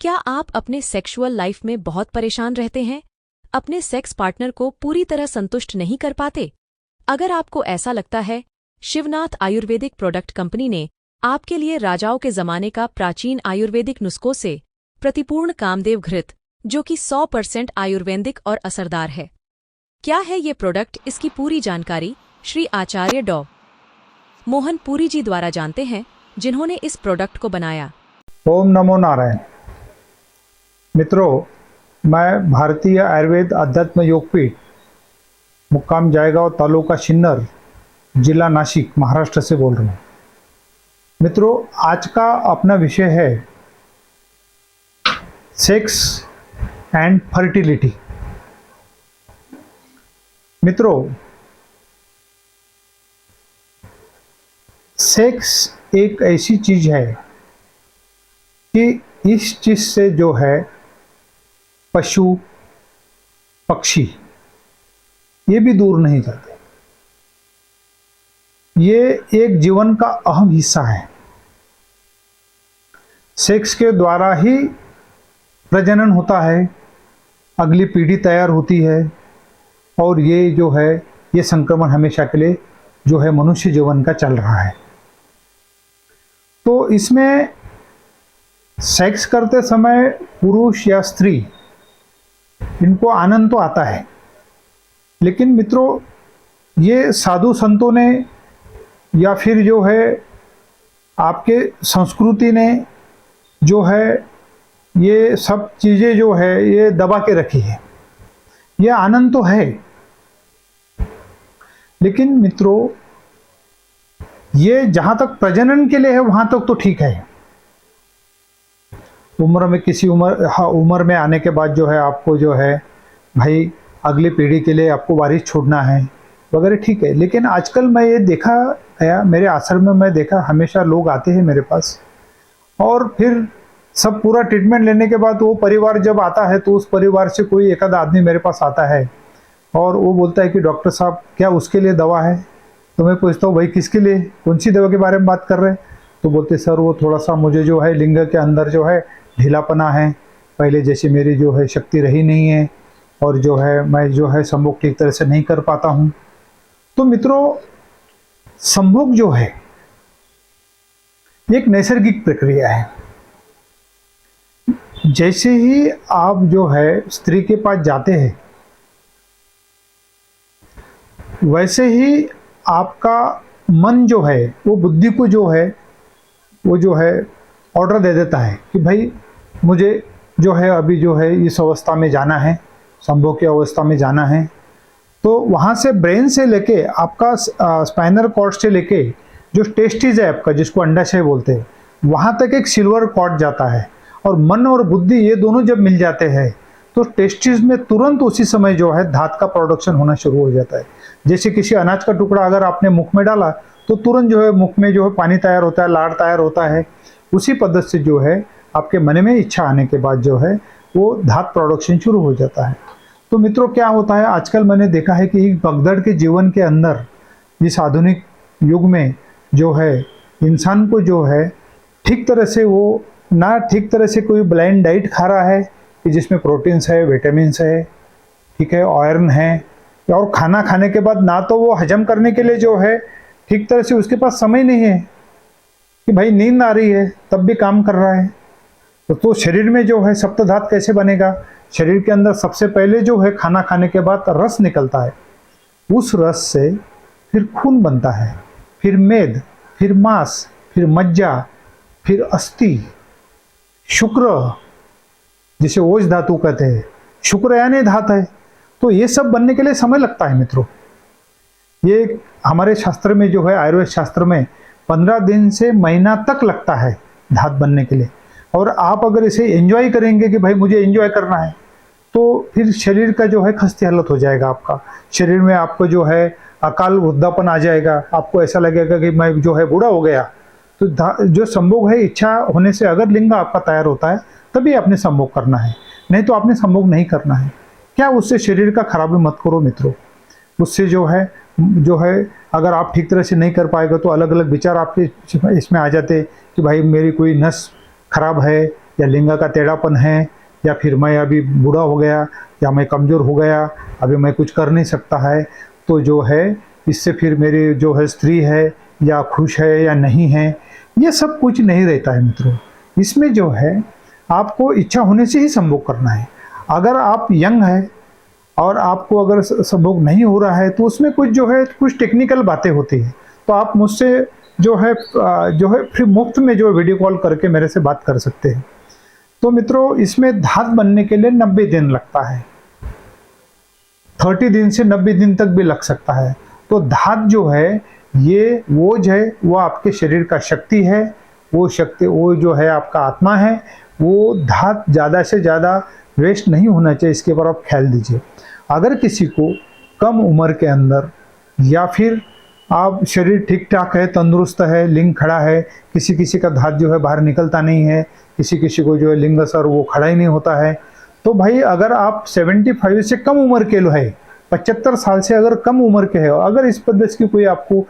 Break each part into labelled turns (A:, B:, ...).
A: क्या आप अपने सेक्सुअल लाइफ में बहुत परेशान रहते हैं? अपने सेक्स पार्टनर को पूरी तरह संतुष्ट नहीं कर पाते? अगर आपको ऐसा लगता है, शिवनाथ आयुर्वेदिक प्रोडक्ट कंपनी ने आपके लिए राजाओं के जमाने का प्राचीन आयुर्वेदिक नुस्खों से प्रतिपूर्ण कामदेव घृत, जो कि 100% आयुर्वेदिक और असरदार है। क्या है ये प्रोडक्ट, इसकी पूरी जानकारी श्री आचार्य डॉ. मोहन पुरी जी द्वारा जानते हैं, जिन्होंने इस प्रोडक्ट को बनाया।
B: ओम नमो नारायण। मित्रों, मैं भारतीय आयुर्वेद अध्यात्म योगपीठ मुक्काम जायगांव, तालुका शिन्नर, जिला नासिक, महाराष्ट्र से बोल रहा हूँ। मित्रों, आज का अपना विषय है सेक्स एंड फर्टिलिटी। मित्रों, सेक्स एक ऐसी चीज है कि इस चीज से जो है पशु पक्षी ये भी दूर नहीं जाते। ये एक जीवन का अहम हिस्सा है। सेक्स के द्वारा ही प्रजनन होता है, अगली पीढ़ी तैयार होती है, और ये जो है ये संक्रमण हमेशा के लिए जो है मनुष्य जीवन का चल रहा है। तो इसमें सेक्स करते समय पुरुष या स्त्री इनको आनंद तो आता है, लेकिन मित्रों ये साधु संतों ने या फिर जो है आपके संस्कृति ने जो है ये सब चीज़ें जो है ये दबा के रखी है। ये आनंद तो है, लेकिन मित्रों ये जहाँ तक प्रजनन के लिए है वहाँ तक तो ठीक है। उम्र में किसी उम्र में आने के बाद जो है आपको जो है भाई अगली पीढ़ी के लिए आपको वारिस छोड़ना है वगैरह, ठीक है। लेकिन आजकल मैं ये देखा गया, मेरे आश्रम में मैं देखा, हमेशा लोग आते हैं मेरे पास, और फिर सब पूरा ट्रीटमेंट लेने के बाद वो परिवार जब आता है तो उस परिवार से कोई एक आधा आदमी मेरे पास आता है और वो बोलता है कि डॉक्टर साहब क्या उसके लिए दवा है? तो मैं पूछता हूँ भाई किसके लिए, कौन सी दवा के बारे में बात कर रहे हैं? तो बोलते सर वो थोड़ा सा मुझे जो है लिंग के अंदर जो है ढीलापना है, पहले जैसी मेरी जो है शक्ति रही नहीं है, और जो है मैं जो है संभोग ठीक तरह से नहीं कर पाता हूँ। तो मित्रों, संभोग जो है एक नैसर्गिक प्रक्रिया है। जैसे ही आप जो है स्त्री के पास जाते हैं, वैसे ही आपका मन जो है वो बुद्धि को जो है वो जो है ऑर्डर दे देता है कि भाई मुझे जो है अभी जो है इस अवस्था में जाना है, संभोग की अवस्था में जाना है। तो वहाँ से ब्रेन से लेके आपका स्पाइनल कॉर्ड से लेके जो टेस्टिस है आपका, जिसको अंडाशय बोलते हैं, वहाँ तक एक सिल्वर कॉर्ड जाता है, और मन और बुद्धि ये दोनों जब मिल जाते हैं तो टेस्टिस में तुरंत उसी समय जो है धात का प्रोडक्शन होना शुरू हो जाता है। जैसे किसी अनाज का टुकड़ा अगर आपने मुख में डाला तो तुरंत जो है मुख में जो है पानी तैयार होता है, लाड़ तैयार होता है। उसी पद्धति से जो है आपके मन में इच्छा आने के बाद जो है वो धात प्रोडक्शन शुरू हो जाता है। तो मित्रों क्या होता है, आजकल मैंने देखा है कि भगदड़ के जीवन के अंदर इस आधुनिक युग में जो है इंसान को जो है ठीक तरह से वो ना ठीक तरह से कोई ब्लाइंड डाइट खा रहा है कि जिसमें प्रोटीन्स है, विटामिन्स है, ठीक है, आयरन है, और खाना खाने के बाद ना तो वो हजम करने के लिए जो है ठीक तरह से उसके पास समय नहीं है कि भाई नींद आ रही है तब भी काम कर रहा है। तो शरीर में जो है सप्तधात कैसे बनेगा? शरीर के अंदर सबसे पहले जो है खाना खाने के बाद रस निकलता है, उस रस से फिर खून बनता है, फिर मेद, फिर मांस, फिर मज्जा, फिर अस्थि, शुक्र, जिसे ओज धातु कहते हैं, शुक्र यानी धात है। तो ये सब बनने के लिए समय लगता है मित्रों। ये हमारे शास्त्र में जो है, आयुर्वेद शास्त्र में 15 दिन से महीना तक लगता है धात बनने के लिए। और आप अगर इसे एंजॉय करेंगे कि भाई मुझे एंजॉय करना है, तो फिर शरीर का जो है खस्ती हालत हो जाएगा। आपका शरीर में आपको जो है अकाल वृद्धापन आ जाएगा, आपको ऐसा लगेगा कि मैं जो है बूढ़ा हो गया। तो जो संभोग है, इच्छा होने से अगर लिंग आपका तैयार होता है तभी आपने संभोग करना है, नहीं तो आपने संभोग नहीं करना है। क्या उससे शरीर का खराबी मत करो मित्रों। उससे जो है अगर आप ठीक तरह से नहीं कर पाएगा तो अलग अलग विचार आपके इसमें आ जाते कि भाई मेरी कोई नस खराब है या लिंग का टेढ़ापन है, या फिर मैं अभी बूढ़ा हो गया, या मैं कमज़ोर हो गया, अभी मैं कुछ कर नहीं सकता है, तो जो है इससे फिर मेरी जो है स्त्री है या खुश है या नहीं है, ये सब कुछ नहीं रहता है मित्रों। इसमें जो है आपको इच्छा होने से ही संभोग करना है। अगर आप यंग है और आपको अगर संभोग नहीं हो रहा है, तो उसमें कुछ जो है कुछ टेक्निकल बातें होती है, तो आप मुझसे जो है फ्री मुफ्त में जो वीडियो कॉल करके मेरे से बात कर सकते हैं। तो मित्रों, इसमें धात बनने के लिए 90 दिन लगता है, 30 दिन से 90 दिन तक भी लग सकता है। तो धात जो है ये ओज है, वो आपके शरीर का शक्ति है, वो शक्ति वो जो है आपका आत्मा है। वो धात ज़्यादा से ज़्यादा वेस्ट नहीं होना चाहिए, इसके ऊपर आप ख्याल दीजिए। अगर किसी को कम उम्र के अंदर, या फिर आप शरीर ठीक ठाक है, तंदुरुस्त है, लिंग खड़ा है, किसी किसी का धात जो है बाहर निकलता नहीं है, किसी किसी को जो है लिंग असर वो खड़ा ही नहीं होता है, तो भाई अगर आप 75 से कम उम्र के लो है, 75 साल से अगर कम उम्र के है, अगर इस प्रदेश की कोई आपको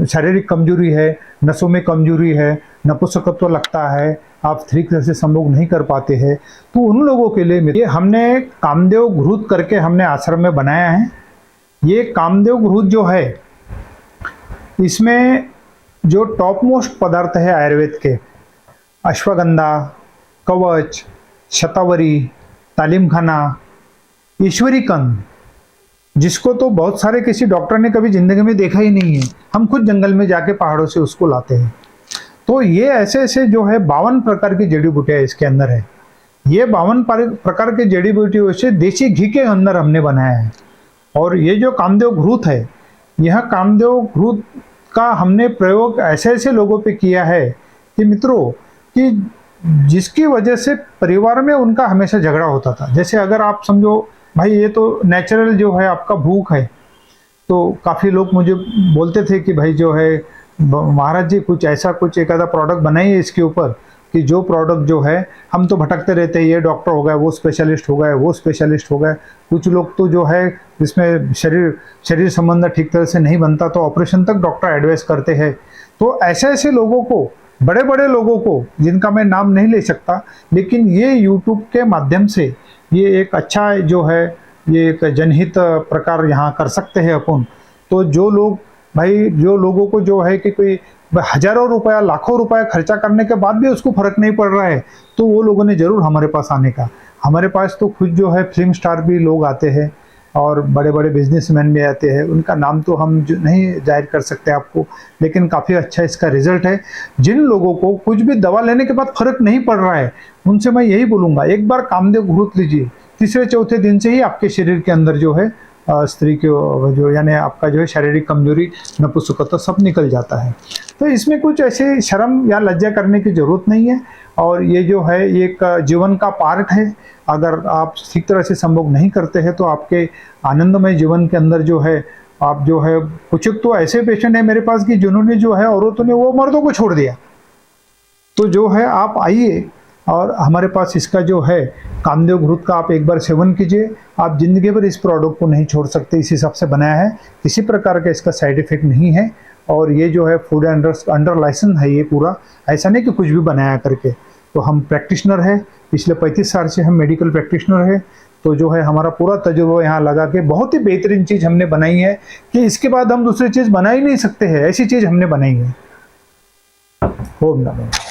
B: शारीरिक कमजोरी है, नसों में कमजोरी है, नपुंसकत्व लगता है, आप तरीके से संभोग नहीं कर पाते हैं, तो उन लोगों के लिए ये हमने कामदेव घृत करके हमने आश्रम में बनाया है। ये कामदेव घृत जो है, इसमें जो टॉप मोस्ट पदार्थ है आयुर्वेद के, अश्वगंधा, कवच, शतावरी, तालीमखाना, ईश्वरी कंद, जिसको तो बहुत सारे किसी डॉक्टर ने कभी जिंदगी में देखा ही नहीं है, हम खुद जंगल में जाके पहाड़ों से उसको लाते हैं। तो ये ऐसे ऐसे जो है 52 प्रकार की जड़ी बूटियाँ इसके अंदर है। ये 52 प्रकार के जड़ी बूटियों से देसी घी के अंदर हमने बनाया है। और ये जो कामदेव घृत है, यह कामदेव घृत का हमने प्रयोग ऐसे ऐसे लोगों पे किया है कि मित्रों, कि जिसकी वजह से परिवार में उनका हमेशा झगड़ा होता था। जैसे अगर आप समझो भाई ये तो नेचुरल जो है आपका भूख है, तो काफ़ी लोग मुझे बोलते थे कि भाई जो है महाराज जी कुछ ऐसा कुछ एक आधा प्रोडक्ट बनाइए इसके ऊपर, कि जो प्रोडक्ट जो है, हम तो भटकते रहते हैं, ये डॉक्टर हो गए, वो स्पेशलिस्ट हो गए, वो स्पेशलिस्ट हो गए। कुछ लोग तो जो है इसमें शरीर संबंध ठीक तरह से नहीं बनता तो ऑपरेशन तक डॉक्टर एडवाइस करते हैं। तो ऐसे ऐसे लोगों को, बड़े बड़े लोगों को, जिनका मैं नाम नहीं ले सकता, लेकिन ये यूट्यूब के माध्यम से ये एक अच्छा जो है, ये एक जनहित प्रकार यहाँ कर सकते हैं अपन। तो जो लोग भाई, जो लोगों को जो है कि कोई हजारों रुपया, लाखों रुपया खर्चा करने के बाद भी उसको फर्क नहीं पड़ रहा है, तो वो लोगों ने जरूर हमारे पास आने का। हमारे पास तो खुद जो है फिल्म स्टार भी लोग आते हैं और बड़े बड़े बिजनेसमैन भी आते हैं। उनका नाम तो हम नहीं जाहिर कर सकते आपको, लेकिन काफ़ी अच्छा इसका रिजल्ट है। जिन लोगों को कुछ भी दवा लेने के बाद फर्क नहीं पड़ रहा है, उनसे मैं यही बोलूँगा, एक बार कामदेव घृत लीजिए, तीसरे चौथे दिन से ही आपके शरीर के अंदर जो है स्त्री के जो यानी आपका जो है शारीरिक कमजोरी, नपुंसकत्व सब निकल जाता है। तो इसमें कुछ ऐसे शर्म या लज्जा करने की ज़रूरत नहीं है। और ये जो है एक जीवन का पार्ट है। अगर आप ठीक तरह से संभोग नहीं करते हैं तो आपके आनंदमय जीवन के अंदर जो है, आप जो है, कुछ तो ऐसे पेशेंट हैं मेरे पास कि जिन्होंने जो है औरतों ने वो मर्दों को छोड़ दिया। तो जो है आप आइए और हमारे पास इसका जो है कामदेव घृत का आप एक बार सेवन कीजिए, आप जिंदगी भर इस प्रोडक्ट को नहीं छोड़ सकते। इस हिसाब से बनाया है, किसी प्रकार का इसका साइड इफेक्ट नहीं है। और ये जो है फूड अंडर लाइसेंस है ये पूरा, ऐसा नहीं कि कुछ भी बनाया करके। तो हम प्रैक्टिशनर है, पिछले 35 साल से हम मेडिकल प्रैक्टिशनर है। तो जो है हमारा पूरा तजुर्बा यहाँ लगा के बहुत ही बेहतरीन चीज़ हमने बनाई है कि इसके बाद हम दूसरी चीज़ बना ही नहीं सकते हैं, ऐसी चीज़ हमने बनाई है। ओम नमः।